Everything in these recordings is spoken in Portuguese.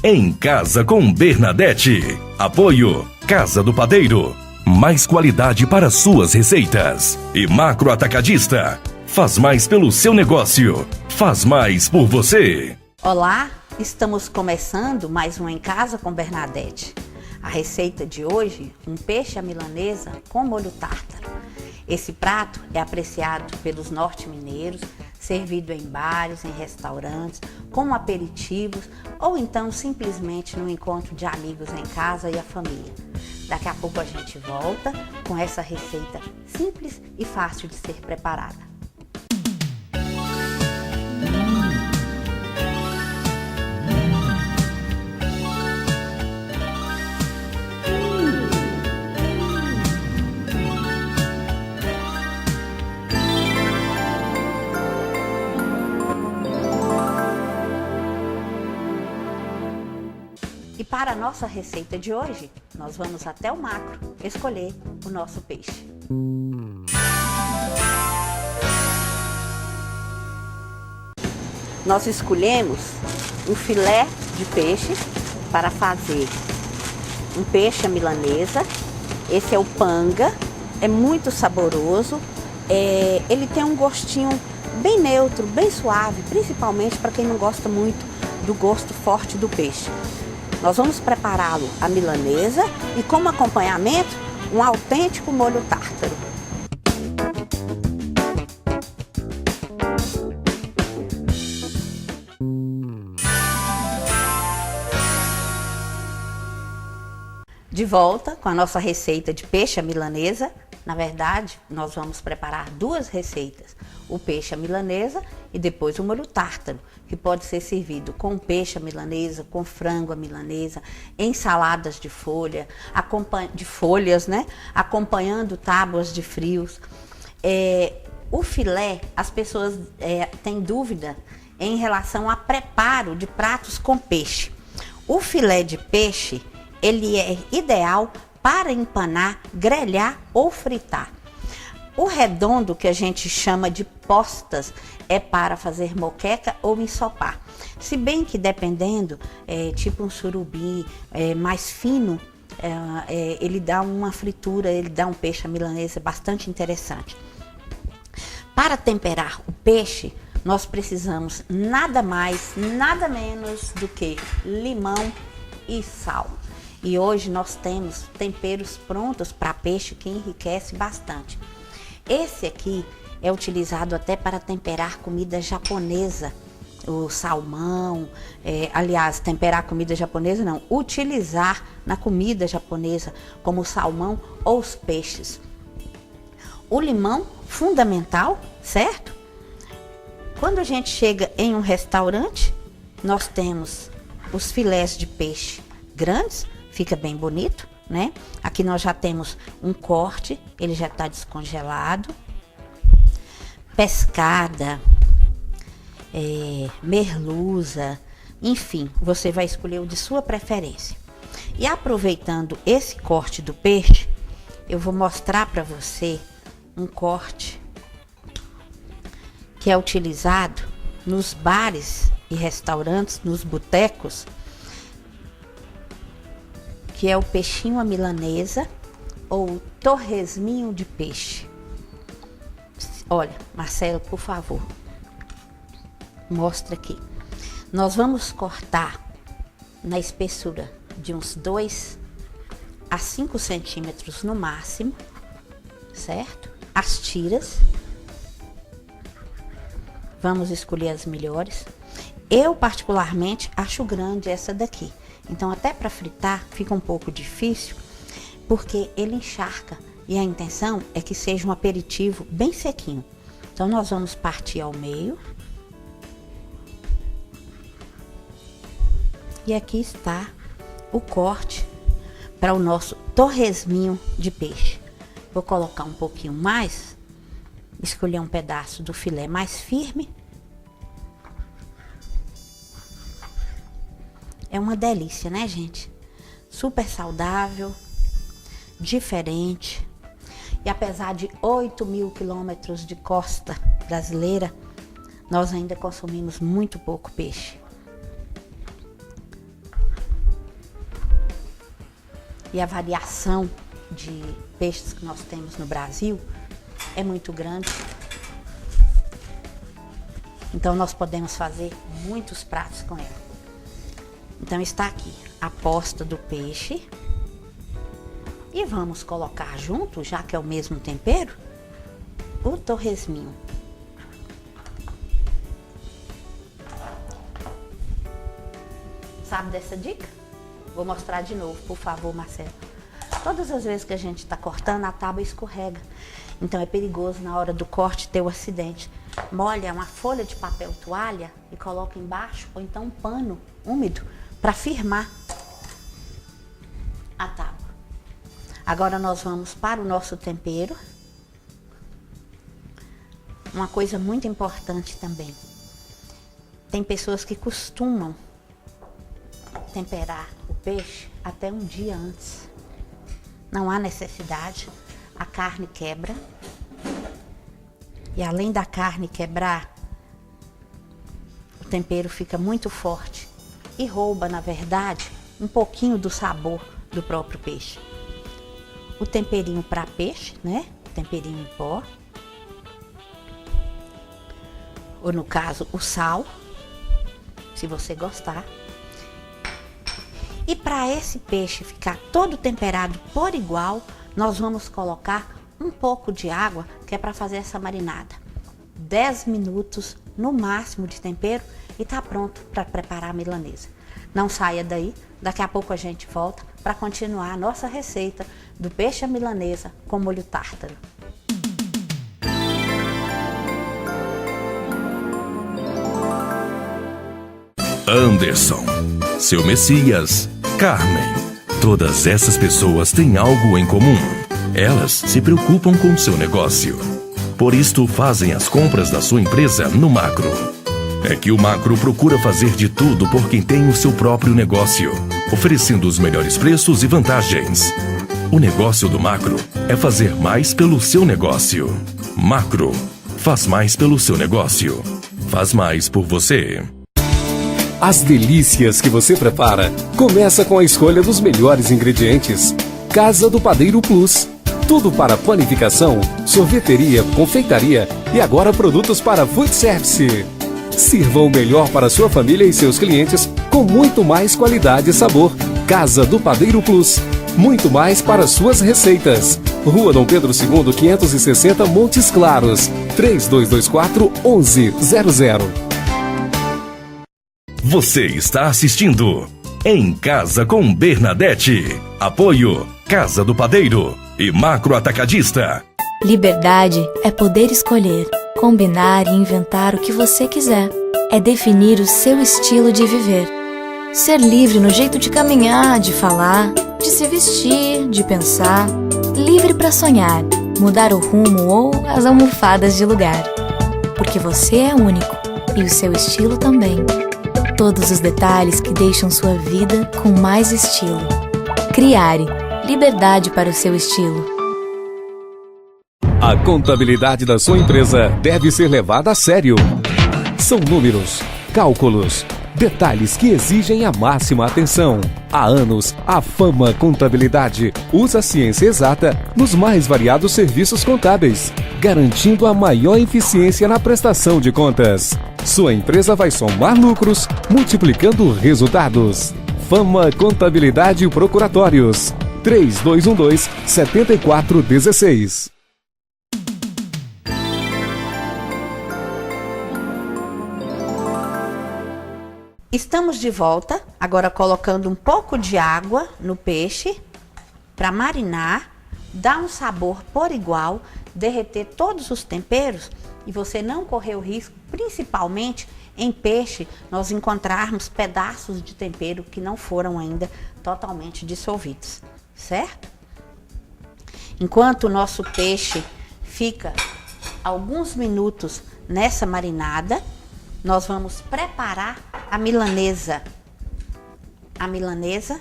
Em Casa com Bernadette. Apoio Casa do Padeiro. Mais qualidade para suas receitas. E Macro Atacadista. Faz mais pelo seu negócio. Faz mais por você. Olá, estamos começando mais um Em Casa com Bernadette. A receita de hoje, um peixe à milanesa com molho tártaro. Esse prato é apreciado pelos norte-mineiros, servido em bares, em restaurantes, como aperitivos ou então simplesmente no encontro de amigos em casa e a família. Daqui a pouco a gente volta com essa receita simples e fácil de ser preparada. E para a nossa receita de hoje, nós vamos até o Macro escolher o nosso peixe. Nós escolhemos um filé de peixe para fazer um peixe à milanesa. Esse é o panga, é muito saboroso, ele tem um gostinho bem neutro, bem suave, principalmente para quem não gosta muito do gosto forte do peixe. Nós vamos prepará-lo à milanesa e como acompanhamento, um autêntico molho tártaro. De volta com a nossa receita de peixe à milanesa. Na verdade, nós vamos preparar duas receitas. O peixe à milanesa e depois o molho tártaro, que pode ser servido com peixe à milanesa, com frango à milanesa, em saladas de folha, de folhas, né? Acompanhando tábuas de frios. O filé, as pessoas têm dúvida em relação a preparo de pratos com peixe. O filé de peixe, ele é ideal para empanar, grelhar ou fritar. O redondo, que a gente chama de postas, é para fazer moqueca ou ensopar. Se bem que dependendo, tipo um surubim mais fino, ele dá uma fritura, ele dá um peixe à milanesa bastante interessante. Para temperar o peixe, nós precisamos nada mais, nada menos do que limão e sal. E hoje nós temos temperos prontos para peixe que enriquece bastante. Esse aqui é utilizado até para temperar comida japonesa, o salmão, aliás, temperar comida japonesa não, utilizar na comida japonesa como o salmão ou os peixes. O limão, fundamental, certo? Quando a gente chega em um restaurante, nós temos os filés de peixe grandes, fica bem bonito, né? Aqui nós já temos um corte, ele já está descongelado. Pescada, merluza, enfim, você vai escolher o de sua preferência. E aproveitando esse corte do peixe, eu vou mostrar para você um corte que é utilizado nos bares e restaurantes, nos botecos, que é o peixinho à milanesa ou torresminho de peixe. Olha, Marcelo, por favor, mostra aqui. Nós vamos cortar na espessura de uns 2 a 5 centímetros no máximo, certo? As tiras. Vamos escolher as melhores. Eu, particularmente, acho grande essa daqui. Então, até para fritar fica um pouco difícil, porque ele encharca. E a intenção é que seja um aperitivo bem sequinho. Então, nós vamos partir ao meio. E aqui está o corte para o nosso torresminho de peixe. Vou colocar um pouquinho mais, escolher um pedaço do filé mais firme. É uma delícia, né, gente? Super saudável, diferente. E apesar de 8.000 quilômetros de costa brasileira, nós ainda consumimos muito pouco peixe. e a variação de peixes que nós temos no Brasil é muito grande. Então nós podemos fazer muitos pratos com ela. Então está aqui a posta do peixe. E vamos colocar junto, já que é o mesmo tempero, o torresminho. Sabe dessa dica? Vou mostrar de novo, por favor, Marcelo. Todas as vezes que a gente está cortando, a tábua escorrega. Então é perigoso na hora do corte ter o acidente. Molha uma folha de papel toalha e coloca embaixo, ou então um pano úmido para firmar a tábua. Agora nós vamos para o nosso tempero. Uma coisa muito importante também. Tem pessoas que costumam temperar o peixe até um dia antes. Não há necessidade, a carne quebra. E além da carne quebrar, o tempero fica muito forte e rouba, na verdade, um pouquinho do sabor do próprio peixe. O temperinho para peixe, né? O temperinho em pó. Ou no caso, o sal, se você gostar. E para esse peixe ficar todo temperado por igual, nós vamos colocar um pouco de água, que é para fazer essa marinada. 10 minutos no máximo de tempero e tá pronto para preparar a milanesa. Não saia daí, daqui a pouco a gente volta para continuar a nossa receita do peixe à milanesa com molho tártaro. Anderson, seu Messias, Carmen. Todas essas pessoas têm algo em comum. Elas se preocupam com seu negócio. Por isto, fazem as compras da sua empresa no Macro. É que o Macro procura fazer de tudo por quem tem o seu próprio negócio, oferecendo os melhores preços e vantagens. O negócio do Macro é fazer mais pelo seu negócio. Macro, faz mais pelo seu negócio. Faz mais por você. As delícias que você prepara começa com a escolha dos melhores ingredientes. Casa do Padeiro Plus. Tudo para panificação, sorveteria, confeitaria e agora produtos para food service. Sirva o melhor para sua família e seus clientes com muito mais qualidade e sabor. Casa do Padeiro Plus. Muito mais para suas receitas. Rua Dom Pedro II, 560, Montes Claros. 3224-1100. Você está assistindo Em Casa com Bernadette. Apoio Casa do Padeiro e Macro Atacadista. Liberdade é poder escolher, combinar e inventar o que você quiser. É definir o seu estilo de viver. Ser livre no jeito de caminhar, de falar, de se vestir, de pensar. Livre para sonhar, mudar o rumo ou as almofadas de lugar. Porque você é único e o seu estilo também. Todos os detalhes que deixam sua vida com mais estilo. Criare. Liberdade para o seu estilo. A contabilidade da sua empresa deve ser levada a sério. São números, cálculos, detalhes que exigem a máxima atenção. Há anos, a Fama Contabilidade usa a ciência exata nos mais variados serviços contábeis, garantindo a maior eficiência na prestação de contas. Sua empresa vai somar lucros, multiplicando resultados. Fama Contabilidade e Procuratórios. 3212-7416. Estamos de volta, agora colocando um pouco de água no peixe para marinar, dar um sabor por igual, derreter todos os temperos e você não correr o risco, principalmente em peixe, nós encontrarmos pedaços de tempero que não foram ainda totalmente dissolvidos, certo? Enquanto o nosso peixe fica alguns minutos nessa marinada, nós vamos preparar a milanesa. A milanesa,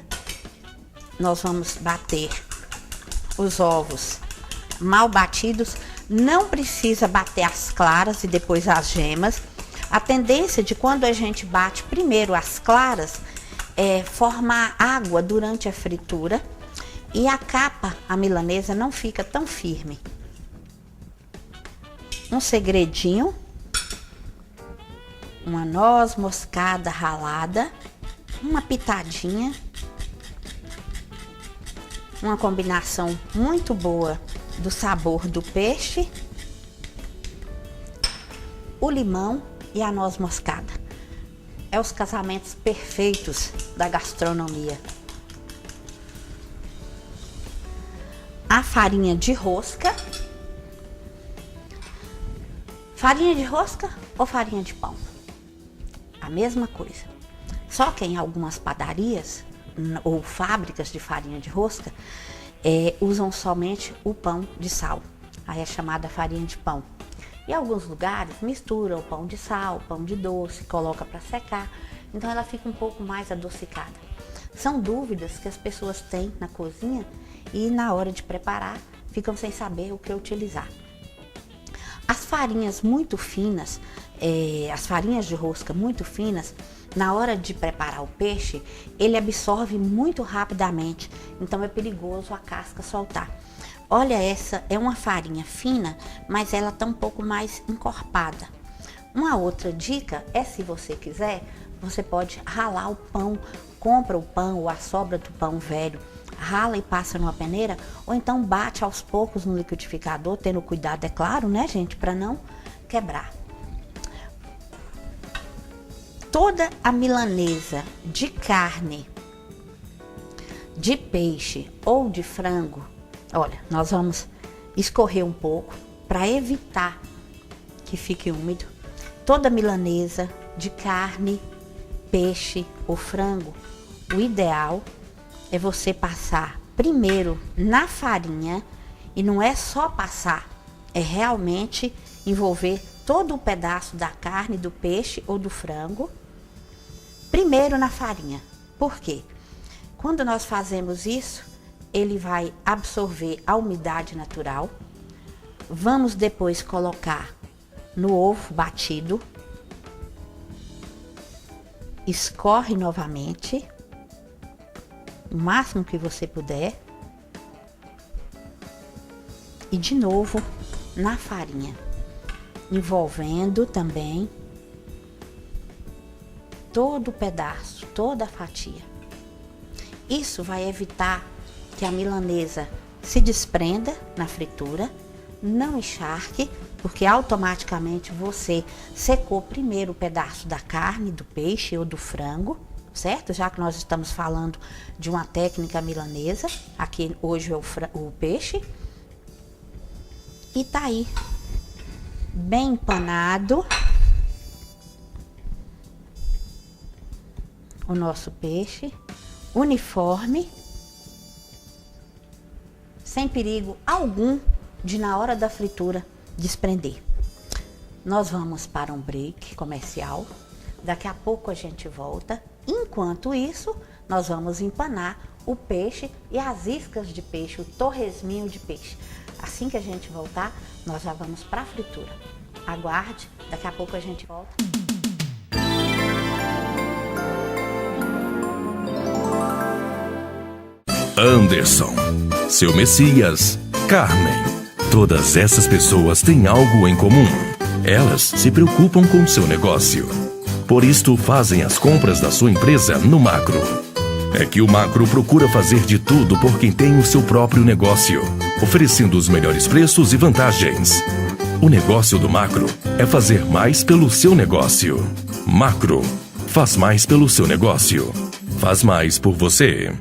nós vamos bater os ovos mal batidos. Não precisa bater as claras e depois as gemas. A tendência de quando a gente bate primeiro as claras é formar água durante a fritura. e a capa, a milanesa, não fica tão firme. Um segredinho, uma noz moscada ralada, uma pitadinha, uma combinação muito boa do sabor do peixe, o limão e a noz moscada. É os casamentos perfeitos da gastronomia. A farinha de rosca. Farinha de rosca ou farinha de pão? A mesma coisa. Só que em algumas padarias ou fábricas de farinha de rosca usam somente o pão de sal. Aí é chamada farinha de pão. E alguns lugares misturam o pão de sal, pão de doce, coloca para secar. Então ela fica um pouco mais adocicada. São dúvidas que as pessoas têm na cozinha e na hora de preparar ficam sem saber o que utilizar. As farinhas muito finas, as farinhas de rosca muito finas, na hora de preparar o peixe, ele absorve muito rapidamente, então é perigoso a casca soltar. Olha, essa é uma farinha fina, mas ela está um pouco mais encorpada. Uma outra dica é, se você quiser, você pode ralar o pão, compra o pão ou a sobra do pão velho, rala e passa numa peneira, ou então bate aos poucos no liquidificador, tendo cuidado, é claro, né, gente, para não quebrar. Toda a milanesa de carne, de peixe ou de frango, olha, nós vamos escorrer um pouco para evitar que fique úmido. Toda milanesa de carne, peixe ou frango, o ideal é você passar primeiro na farinha, e não é só passar, é realmente envolver todo o pedaço da carne, do peixe ou do frango, primeiro na farinha. Por quê? Quando nós fazemos isso, ele vai absorver a umidade natural. Vamos depois colocar no ovo batido, escorre novamente, o máximo que você puder, e de novo na farinha, envolvendo também todo o pedaço, toda a fatia. Isso vai evitar que a milanesa se desprenda na fritura, não encharque, porque automaticamente você secou primeiro o pedaço da carne, do peixe ou do frango, certo? Já que nós estamos falando de uma técnica milanesa, aqui hoje é o peixe. E tá aí, bem empanado, o nosso peixe, uniforme, sem perigo algum de, na hora da fritura, desprender. Nós vamos para um break comercial, daqui a pouco a gente volta. Enquanto isso, nós vamos empanar o peixe e as iscas de peixe, o torresminho de peixe. Assim que a gente voltar, nós já vamos para a fritura. Aguarde, daqui a pouco a gente volta. Anderson, seu Messias, Carmen. Todas essas pessoas têm algo em comum. Elas se preocupam com seu negócio. Por isto, fazem as compras da sua empresa no Macro. É que o Macro procura fazer de tudo por quem tem o seu próprio negócio, oferecendo os melhores preços e vantagens. O negócio do Macro é fazer mais pelo seu negócio. Macro, faz mais pelo seu negócio. Faz mais por você.